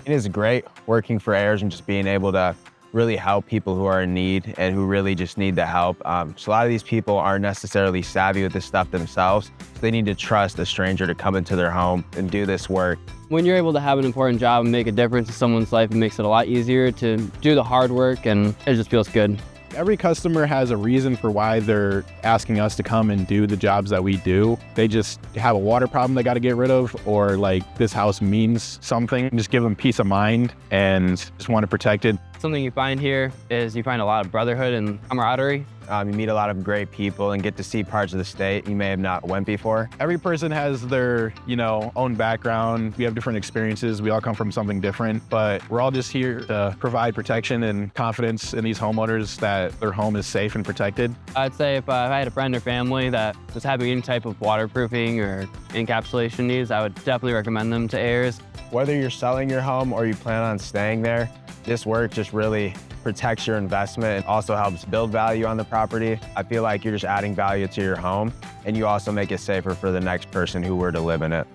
It is great working for Ayers and just being able to really help people who are in need and who really just need the help. So a lot of these people aren't necessarily savvy with this stuff themselves. So they need to trust a stranger to come into their home and do this work. When you're able to have an important job and make a difference in someone's life, it makes it a lot easier to do the hard work, and it just feels good. Every customer has a reason for why they're asking us to come and do the jobs that we do. They just have a water problem they got to get rid of, or like this house means something. Just give them peace of mind and just want to protect it. Something you find here is you find a lot of brotherhood and camaraderie. You meet a lot of great people and get to see parts of the state you may have not went before. Every person has their, own background. We have different experiences. We all come from something different, but we're all just here to provide protection and confidence in these homeowners that their home is safe and protected. I'd say if I had a friend or family that was having any type of waterproofing or encapsulation needs, I would definitely recommend them to Ayers. Whether you're selling your home or you plan on staying there, this work just really protects your investment and also helps build value on the property. I feel like you're just adding value to your home, and you also make it safer for the next person who were to live in it.